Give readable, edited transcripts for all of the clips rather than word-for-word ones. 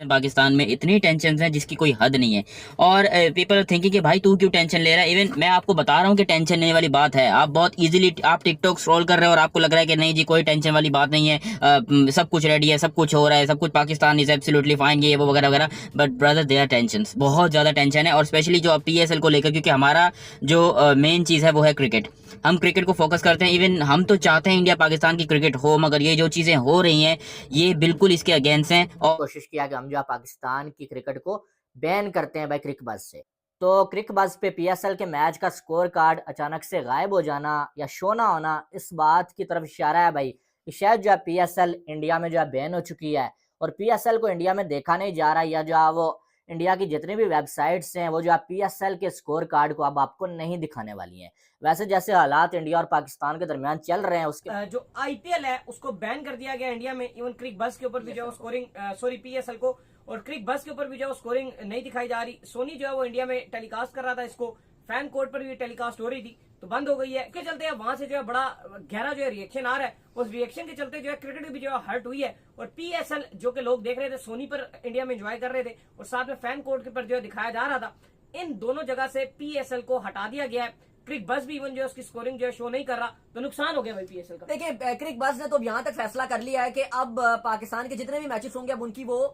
पाकिस्तान में इतनी टेंशन है जिसकी कोई हद नहीं है। और पीपल थिंकिंग कि भाई तू क्यों टेंशन ले रहा है। इवन मैं आपको बता रहा हूँ कि टेंशन लेने वाली बात है। आप बहुत इजीली आप टिकटॉक स्क्रॉल कर रहे हो और आपको लग रहा है कि नहीं जी कोई टेंशन वाली बात नहीं है, सब कुछ रेडी है, सब कुछ हो रहा है, सब कुछ पाकिस्तान इज एब्सोल्युटली फाइन, ये वो वगैरह वगैरह। बट ब्रदर देयर टेंशन, बहुत ज़्यादा टेंशन है। और स्पेशली जो पीएसएल को लेकर, क्योंकि हमारा जो मेन चीज़ है वो है क्रिकेट। हम क्रिकेट को फोकस करते हैं। इवन हम तो चाहते हैं इंडिया पाकिस्तान की क्रिकेट हो, मगर ये जो चीज़ें हो रही हैं ये बिल्कुल इसके अगेंस्ट हैं। और कोशिश किया कि हम जो है पाकिस्तान की क्रिकेट को बैन करते हैं भाई क्रिकबज़ से। तो क्रिकबज़ पे पीएसएल के मैच का स्कोर कार्ड अचानक से गायब हो जाना या शो ना होना, इस बात की तरफ इशारा है भाई कि शायद जो है पीएसएल इंडिया में जो है बैन हो चुकी है और पीएसएल को इंडिया में देखा नहीं जा रहा, या जो है वो इंडिया की जितनी भी वेबसाइट्स हैं वो जो है पीएसएल के स्कोर कार्ड को अब आपको नहीं दिखाने वाली हैं। वैसे जैसे हालात इंडिया और पाकिस्तान के दरमियान चल रहे हैं उसके जो आईपीएल है उसको बैन कर दिया गया इंडिया में। इवन क्रिक बस के ऊपर भी जो है स्कोरिंग सॉरी पीएसएल को और क्रिक बस के ऊपर भी जो है स्कोरिंग नहीं दिखाई जा रही। सोनी जो है वो इंडिया में टेलीकास्ट कर रहा था इसको, फैन कोर्ट पर भी टेलीकास्ट हो रही थी तो बंद हो गई है। इसके चलते वहां से जो है बड़ा गहरा जो है रिएक्शन आ रहा है। उस रिएक्शन के चलते जो है क्रिकेट भी जो है हर्ट हुई है और पीएसएल जो कि लोग देख रहे थे सोनी पर इंडिया में एंजॉय कर रहे थे और साथ में फैन कोर्ट के पर जो है दिखाया जा रहा था, इन दोनों जगह से पीएसएल को हटा दिया गया है। क्रिक बस भी इवन जो है उसकी स्कोरिंग जो है शो नहीं कर रहा, तो नुकसान हो गया भाई पीएसएल का। देखिए क्रिक बस ने तो यहाँ तक फैसला कर लिया है कि अब पाकिस्तान के जितने भी मैचेस होंगे अब उनकी वो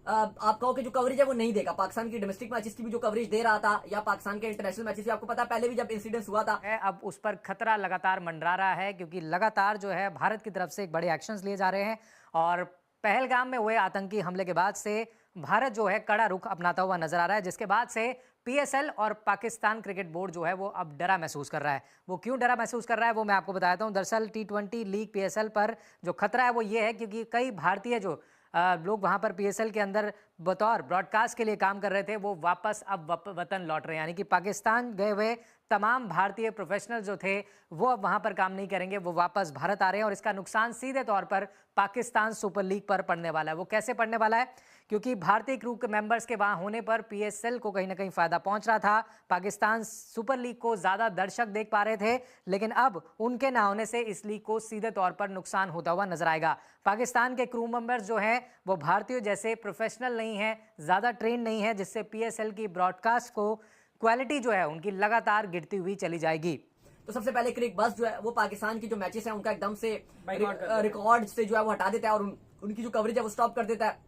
आप कहो कि जो कवरेज है वो नहीं देगा। पाकिस्तान की डोमेस्टिक मैचेस की भी जो कवरेज दे रहा था या पाकिस्तान के इंटरनेशनल मैचेस की, आपको पता है पहले भी जब इंसिडेंस हुआ था है, अब उस पर खतरा लगातार मंडरा रहा है क्योंकि लगातार जो है भारत की तरफ से एक बड़े एक्शंस लिए जा रहे हैं। और पहलगाम में हुए आतंकी हमले के बाद से भारत जो है कड़ा रुख अपनाता हुआ नजर आ रहा है, जिसके बाद से पीएसएल और पाकिस्तान क्रिकेट बोर्ड जो है वो अब डरा महसूस कर रहा है। वो क्यों डरा महसूस कर रहा है वो मैं आपको बताता हूँ। दरअसल टी20 लीग पीएसएल पर जो खतरा है वो ये है क्योंकि कई भारतीय जो लोग वहां पर पीएसएल के अंदर बतौर ब्रॉडकास्ट के लिए काम कर रहे थे वो वापस अब वतन लौट रहे हैं। यानी कि पाकिस्तान गए हुए तमाम भारतीय प्रोफेशनल जो थे वो अब वहां पर काम नहीं करेंगे, वो वापस भारत आ रहे हैं और इसका नुकसान सीधे तौर पर पाकिस्तान सुपर लीग पर पड़ने वाला है। वो कैसे पड़ने वाला है? क्योंकि भारतीय क्रू के मेंबर्स के वहां होने पर पीएसएल को कहीं ना कहीं फायदा पहुंच रहा था। पाकिस्तान सुपर लीग को ज्यादा दर्शक देख पा रहे थे, लेकिन अब उनके ना होने से इस लीग को सीधे तौर पर नुकसान होता हुआ नजर आएगा। पाकिस्तान के क्रू मेंबर्स जो हैं वो भारतीयों जैसे प्रोफेशनल नहीं है, ज्यादा ट्रेन नहीं है, जिससे पीएसएल की ब्रॉडकास्ट को क्वालिटी जो है उनकी लगातार गिरती हुई चली जाएगी। तो सबसे पहले क्रिक बस जो है वो पाकिस्तान की जो मैचेस हैं उनका एकदम से रिकॉर्ड से जो है वो हटा देता है और उनकी जो कवरेज है वो स्टॉप कर देता है।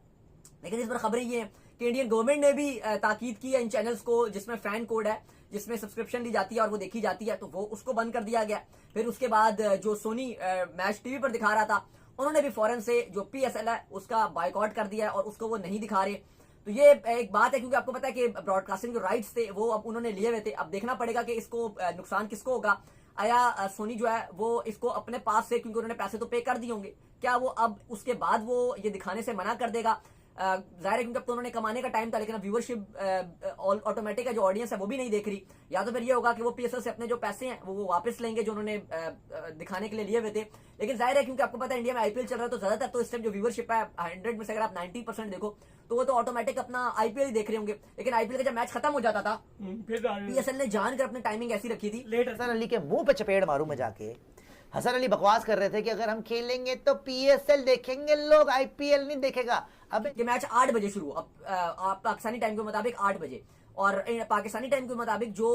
लेकिन इस पर खबरें ये हैं कि इंडियन गवर्नमेंट ने भी ताकीद की है इन चैनल्स को जिसमें फैन कोड है, जिसमें सब्सक्रिप्शन ली जाती है और वो देखी जाती है, तो वो उसको बंद कर दिया गया। फिर उसके बाद जो सोनी मैच टीवी पर दिखा रहा था उन्होंने भी फौरन से जो पीएसएल है उसका बायकॉट कर दिया है और उसको वो नहीं दिखा रहे। तो ये एक बात है क्योंकि आपको पता है कि ब्रॉडकास्टिंग जो राइट्स थे वो अब उन्होंने लिए हुए थे। अब देखना पड़ेगा कि इसको नुकसान किसको होगा। आया सोनी जो है वो इसको अपने पास से, क्योंकि उन्होंने पैसे तो पे कर दिए होंगे, क्या वो अब उसके बाद वो ये दिखाने से मना कर देगा? जाहिर है क्योंकि अब तो उन्होंने कमाने का टाइम था, लेकिन अब व्यूअरशिप ऑटोमेटिक है, जो ऑडियंस है वो भी नहीं देख रही। या तो फिर ये होगा कि वो पीएसएल से अपने जो पैसे हैं वो वापस लेंगे जो उन्होंने दिखाने के लिए लिए हुए थे। लेकिन जाहिर है क्योंकि आपको पता है इंडिया में आईपीएल चल रहा है तो ज्यादातर तो इस टाइम जो व्यूअरशिप है 100 में से अगर आप 90% देखो तो वो तो ऑटोमेटिक अपना आईपीएल ही देख रहे होंगे। लेकिन आईपीएल का जब मैच खत्म हो जाता था पीएसएल ने जानकर अपनी टाइमिंग ऐसी रखी थी। हसन अली के मुंह पे चपेट मारू मैं जाके। हसन अली बकवास कर रहे थे कि अगर हम खेलेंगे तो पीएसएल देखेंगे लोग, आईपीएल नहीं देखेगा। अब ये मैच 8 बजे शुरू, अब पाकिस्तानी टाइम के मुताबिक 8 बजे, और पाकिस्तानी टाइम के मुताबिक जो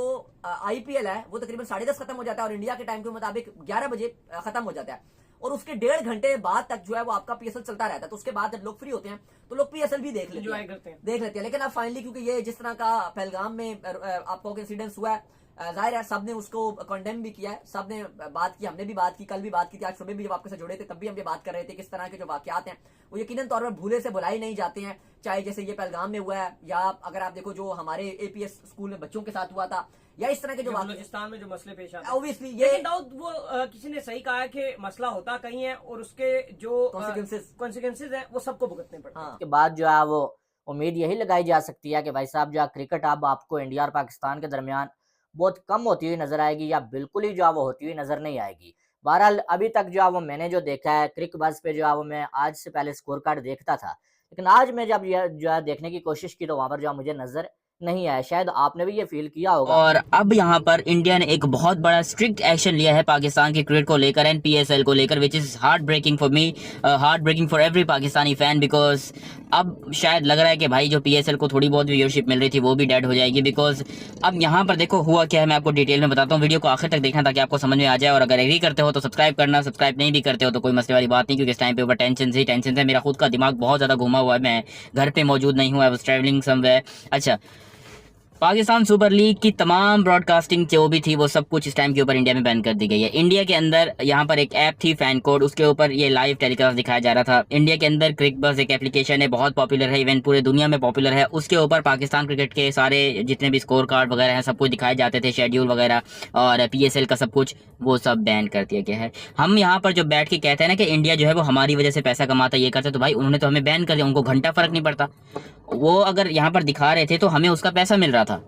आईपीएल है वो तकरीबन 10:30 खत्म हो जाता है और इंडिया के टाइम के मुताबिक 11 बजे खत्म हो जाता है। और उसके 1.5 घंटे बाद तक जो है वो आपका पीएसएल चलता रहता है। तो उसके बाद जब लोग फ्री होते हैं तो लोग पीएसएल भी देख लेते हैं। लेकिन अब फाइनली क्योंकि ये जिस तरह का पहलगाम में आपको इंसिडेंस हुआ है, जाहिर है सबने उसको कंडेम भी किया है, सबने बात की, हमने भी बात की, कल भी बात की थी, आज सुबह भी जब आपके साथ जुड़े थे तब भी हम ये बात कर रहे थे। किस तरह के जो वाकयात हैं वो यकीनन तौर पर भूले से भुलाए नहीं जाते हैं, चाहे जैसे ये पहलगाम में हुआ है या अगर आप देखो जो हमारे एपीएस स्कूल में बच्चों के साथ हुआ था, या इस तरह के जो बलूचिस्तान में जो मसले पेश आते हैं। ऑब्वियसली ये दाऊद वो किसी ने सही कहा है कि मसला होता कहीं है और उसके जो कॉन्सिक्वेंसेज है वो सबको भुगतने पड़ते हैं। उसके बाद जो है वो उम्मीद यही लगाई जा सकती है कि भाई साहब जो क्रिकेट अब आपको इंडिया और पाकिस्तान के दरमियान बहुत कम होती हुई नजर आएगी या बिल्कुल ही जो है वो होती हुई नजर नहीं आएगी। बहरहाल अभी तक जो है वो मैंने जो देखा है क्रिक बस पे जो है वो मैं आज से पहले स्कोर कार्ड देखता था, लेकिन आज मैं जब जो है देखने की कोशिश की तो वहां पर जो मुझे नजर नहीं है। शायद आपने भी ये फील किया होगा। और अब यहाँ पर इंडिया ने एक बहुत बड़ा स्ट्रिक्ट एक्शन लिया है पाकिस्तान की क्रिकेट को लेकर एंड PSL को लेकर, which is heartbreaking for me, heartbreaking for every Pakistani fan, because अब शायद लग रहा है कि भाई जो PSL को थोड़ी बहुत व्यूअरशिप मिल रही थी वो भी डेड हो जाएगी। बिकॉज अब यहाँ पर देखो हुआ क्या है, मैं आपको डिटेल में बताता हूँ, वीडियो को आखिर तक देखना ताकि आपको समझ में आ जाए। और अगर एग्री करते हो तो सब्सक्राइब करना, सब्सक्राइब नहीं भी करते हो तो कोई मसले वाली बात नहीं, क्योंकि इस टाइम पे ऊपर टेंशन है, मेरा खुद का दिमाग बहुत ज़्यादा घुमा हुआ है, मैं घर पे मौजूद नहीं हूँ, आई वाज ट्रैवलिंग समवेयर। अच्छा, पाकिस्तान सुपर लीग की तमाम ब्रॉडकास्टिंग जो भी थी वो सब कुछ इस टाइम के ऊपर इंडिया में बैन कर दी गई है। इंडिया के अंदर यहाँ पर एक ऐप थी फैन कोड, उसके ऊपर ये लाइव टेलीकास्ट दिखाया जा रहा था। इंडिया के अंदर क्रिक बस एक एप्लीकेशन है, बहुत पॉपुलर है, इवन पूरे दुनिया में पॉपुलर है। उसके ऊपर पाकिस्तान क्रिकेट के सारे जितने भी स्कोर कार्ड वगैरह हैं सब कुछ दिखाए जाते थे, शेड्यूल वगैरह और PSL का सब कुछ, वो सब बैन कर दिया गया है। हम यहाँ पर जो बैठ के कहते हैं ना कि इंडिया जो है वो हमारी वजह से पैसा कमाता है, ये करता है, तो भाई उन्होंने तो हमें बैन कर दिया, उनको घंटा फर्क नहीं पड़ता। वो अगर यहाँ पर दिखा रहे थे तो हमें उसका पैसा मिल रहा था।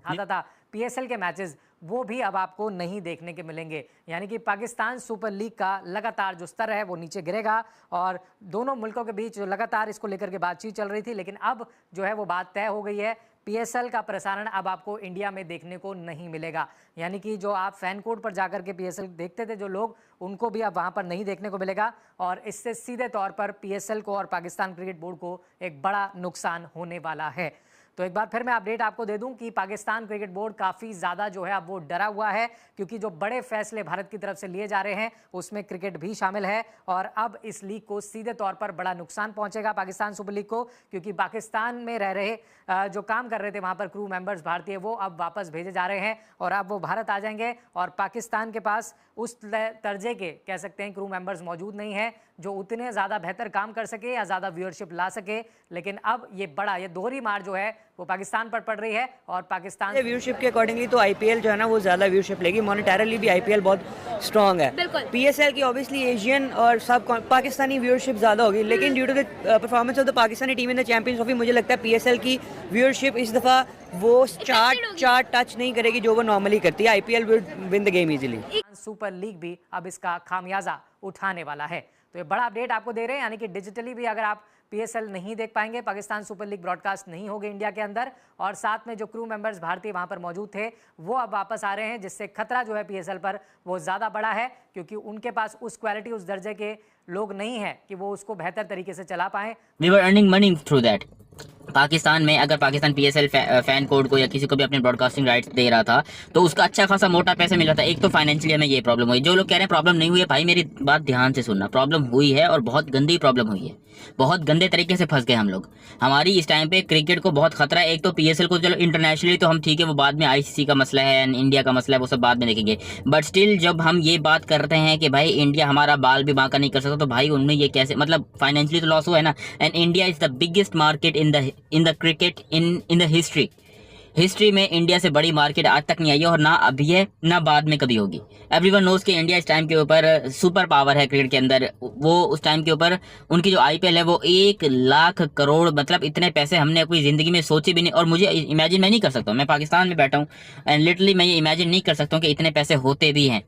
आता था PSL के मैचेस, वो भी अब आपको नहीं देखने के मिलेंगे। यानी कि पाकिस्तान सुपर लीग का लगातार जो स्तर है वो नीचे गिरेगा और दोनों मुल्कों के बीच जो लगातार इसको लेकर के बातचीत चल रही थी, लेकिन अब जो है वो बात तय हो गई है। PSL का प्रसारण अब आपको इंडिया में देखने को नहीं मिलेगा। यानी कि जो आप फैन कोड पर जाकर के PSL देखते थे जो लोग, उनको भी अब वहाँ पर नहीं देखने को मिलेगा और इससे सीधे तौर पर PSL को और पाकिस्तान क्रिकेट बोर्ड को एक बड़ा नुकसान होने वाला है। तो एक बार फिर मैं अपडेट आपको दे दूं कि पाकिस्तान क्रिकेट बोर्ड काफ़ी ज़्यादा जो है अब वो डरा हुआ है, क्योंकि जो बड़े फैसले भारत की तरफ से लिए जा रहे हैं उसमें क्रिकेट भी शामिल है और अब इस लीग को सीधे तौर पर बड़ा नुकसान पहुंचेगा पाकिस्तान सुपर लीग को, क्योंकि पाकिस्तान में रह रहे जो काम कर रहे थे वहाँ पर क्रू मेंबर्स भारतीय, वो अब वापस भेजे जा रहे हैं और अब वो भारत आ जाएंगे और पाकिस्तान के पास उस दर्जे के कह सकते हैं क्रू मेंबर्स मौजूद नहीं है जो उतने ज़्यादा बेहतर काम कर सके या ज़्यादा व्यूअरशिप ला सके। लेकिन अब ये दोहरी मार जो है वो पाकिस्तान पर पड़ रही है और पाकिस्तान व्यूअरशिप के अकॉर्डिंगली तो IPL जो है ना वो ज़्यादा व्यूअरशिप लेगी, मॉनेटरली भी IPL बहुत स्ट्रॉन्ग है। PSL की ऑब्वियसली एशियन और सब पाकिस्तानी व्यूअरशिप ज़्यादा होगी, लेकिन due to the performance of the Pakistani team in the Champions Trophy मुझे लगता है PSL की व्यूअरशिप इस दफ़ा वो चार्ट टच नहीं करेगी जो वो नॉर्मली करती है। IPL will win the game easily. Super league भी अब इसका खामियाजा उठाने वाला है। तो ये बड़ा अपडेट आपको दे रहे हैं, यानी कि डिजिटली भी अगर आप PSL नहीं देख पाएंगे, पाकिस्तान सुपर लीग ब्रॉडकास्ट नहीं होगी इंडिया के अंदर, और साथ में जो क्रू मेंबर्स भारतीय वहां पर मौजूद थे वो अब वापस आ रहे हैं, जिससे खतरा जो है PSL पर वो ज़्यादा बड़ा है, क्योंकि उनके पास उस क्वालिटी उस दर्जे के लोग नहीं है कि वो उसको बेहतर तरीके से चला पाएं। We were earning money through that. Pakistan में अगर पाकिस्तान PSL फैन कोड को या किसी को भी अपने ब्रॉडकास्टिंग राइट्स दे रहा था तो उसका अच्छा खासा मोटा पैसा मिल रहा था। एक तो फाइनेंशियली हमें ये प्रॉब्लम हुई। जो लोग कह रहे हैं प्रॉब्लम नहीं हुई है, भाई मेरी बात ध्यान से सुनना, प्रॉब्लम हुई है और बहुत गंदी प्रॉब्लम हुई है, बहुत गंदे तरीके से फंस गए हम लोग। हमारी इस टाइम पे क्रिकेट को बहुत खतरा है। एक तो PSL को चलो इंटरनेशनली तो हम ठीक है, वो बाद में ICC का मसला है एंड इंडिया का मसला है, वो सब बाद में देखेंगे, बट स्टिल जब हम ये बात करते हैं कि भाई इंडिया हमारा बाल भी बांका नहीं कर सकता, तो भाई उनमें ये कैसे, मतलब फाइनेंशियली तो लॉस हुआ है ना। And India is the biggest market in the cricket in the history में इंडिया से बड़ी मार्केट आज तक नहीं आई है और ना अभी है ना बाद में कभी होगी। एवरीवन नोज कि इंडिया इस टाइम के ऊपर सुपर पावर है क्रिकेट के अंदर। वो उस टाइम के ऊपर उनकी जो IPL है वो 1 लाख करोड़, मतलब इतने पैसे हमने अपनी ज़िंदगी में सोचे भी नहीं। और मुझे इमेजिन मैं नहीं कर सकता हूँ, मैं पाकिस्तान में बैठा हूँ एंड लिटरली मैं ये इमेजिन नहीं कर सकता हूँ कि इतने पैसे होते भी हैं,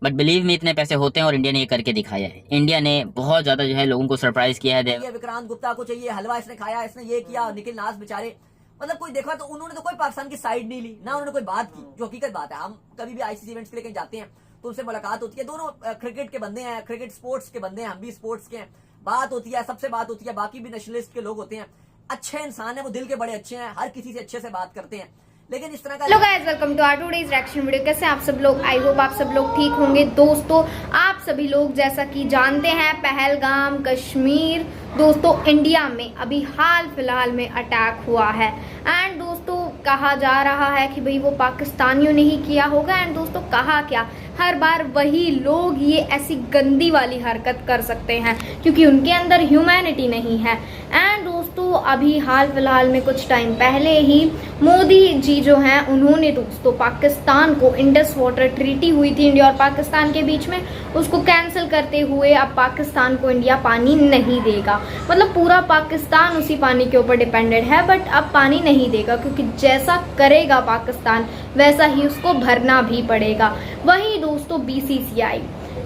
बट बिलीव में इतने पैसे होते हैं और इंडिया ने ये करके दिखाया है। इंडिया ने बहुत ज़्यादा जो है लोगों को सरप्राइज किया है। विक्रांत गुप्ता को चाहिए हलवा, इसने खाया, इसने ये किया, निखिल नाज बेचारे, मतलब कोई देखा तो उन्होंने तो कोई पाकिस्तान की साइड नहीं ली, ना उन्होंने कोई बात की, जो हकीकत बात है। हम कभी भी ICC इवेंट्स के लिए कहीं जाते हैं तो उनसे मुलाकात होती है, दोनों क्रिकेट के बंदे हैं, क्रिकेट स्पोर्ट्स के बंदे हैं, हम भी स्पोर्ट्स के हैं, बात होती है, सबसे बात होती है। बाकी भी नेशनलिस्ट के लोग होते हैं, अच्छे इंसान है वो, दिल के बड़े अच्छे हैं, हर किसी से अच्छे से बात करते हैं, लेकिन इस तरह का। Hello guys, welcome to our today's reaction video. कैसे आप सब लोग? आई होप आप सब लोग ठीक होंगे। दोस्तों आप सभी लोग जैसा कि जानते हैं, पहलगाम कश्मीर दोस्तों इंडिया में अभी हाल फिलहाल में अटैक हुआ है एंड दोस्तों कहा जा रहा है कि भाई वो पाकिस्तानियों ने ही किया होगा। एंड दोस्तों कहा क्या, हर बार वही लोग ये ऐसी गंदी वाली हरकत कर सकते हैं क्योंकि उनके अंदर ह्यूमैनिटी नहीं है। एंड दोस्तों अभी हाल फिलहाल में कुछ टाइम पहले ही मोदी जी जो हैं उन्होंने दोस्तों पाकिस्तान को इंडस वाटर ट्रीटी हुई थी इंडिया और पाकिस्तान के बीच में, उसको कैंसिल करते हुए अब पाकिस्तान को इंडिया पानी नहीं देगा। मतलब पूरा पाकिस्तान उसी पानी के ऊपर डिपेंडेड है, बट अब पानी नहीं देगा क्योंकि जैसा करेगा पाकिस्तान वैसा ही उसको भरना भी पड़ेगा। वहीं दोस्तों BCCI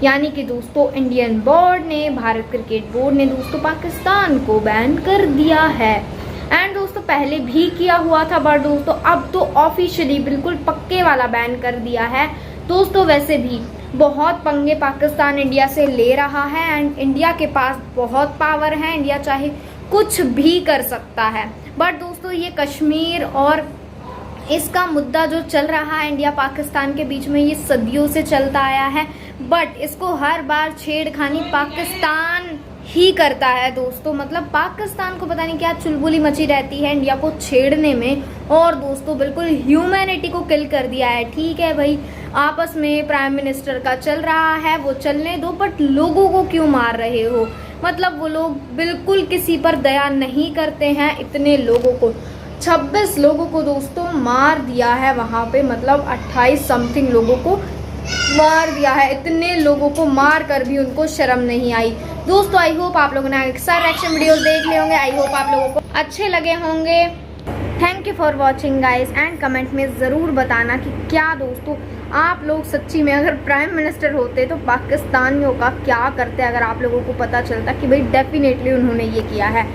यानी कि दोस्तों इंडियन बोर्ड ने, भारत क्रिकेट बोर्ड ने दोस्तों पाकिस्तान को बैन कर दिया है। एंड बैन दोस्तों पहले भी किया हुआ था, बट दोस्तों अब तो ऑफिशियली बिल्कुल पक्के वाला बैन कर दिया है। दोस्तों वैसे भी बहुत पंगे पाकिस्तान इंडिया से ले रहा है एंड इंडिया के पास बहुत पावर है, इंडिया चाहे कुछ भी कर सकता है। बट दोस्तों ये कश्मीर और इसका मुद्दा जो चल रहा है इंडिया पाकिस्तान के बीच में, ये सदियों से चलता आया है, बट इसको हर बार छेड़खानी पाकिस्तान ही करता है दोस्तों। मतलब पाकिस्तान को पता नहीं क्या चुलबुली मची रहती है इंडिया को छेड़ने में, और दोस्तों बिल्कुल ह्यूमैनिटी को किल कर दिया है। ठीक है भाई, आपस में प्राइम मिनिस्टर का चल रहा है, वो चलने दो, बट लोगों को क्यों मार रहे हो? मतलब वो लोग बिल्कुल किसी पर दया नहीं करते हैं। इतने लोगों को 26 लोगों को दोस्तों मार दिया है वहाँ पे, मतलब 28 समथिंग लोगों को मार दिया है। इतने लोगों को मार कर भी उनको शर्म नहीं आई। दोस्तों आई होप आप लोगों ने अक्सर रिएक्शन वीडियोस देख लिए होंगे, आई होप आप लोगों को अच्छे लगे होंगे। Thank you for watching guys, and comment में ज़रूर बताना कि क्या दोस्तों आप लोग सच्ची में अगर प्राइम मिनिस्टर होते तो पाकिस्तानियों का क्या करते अगर आप लोगों को पता चलता कि भाई डेफिनेटली उन्होंने ये किया है।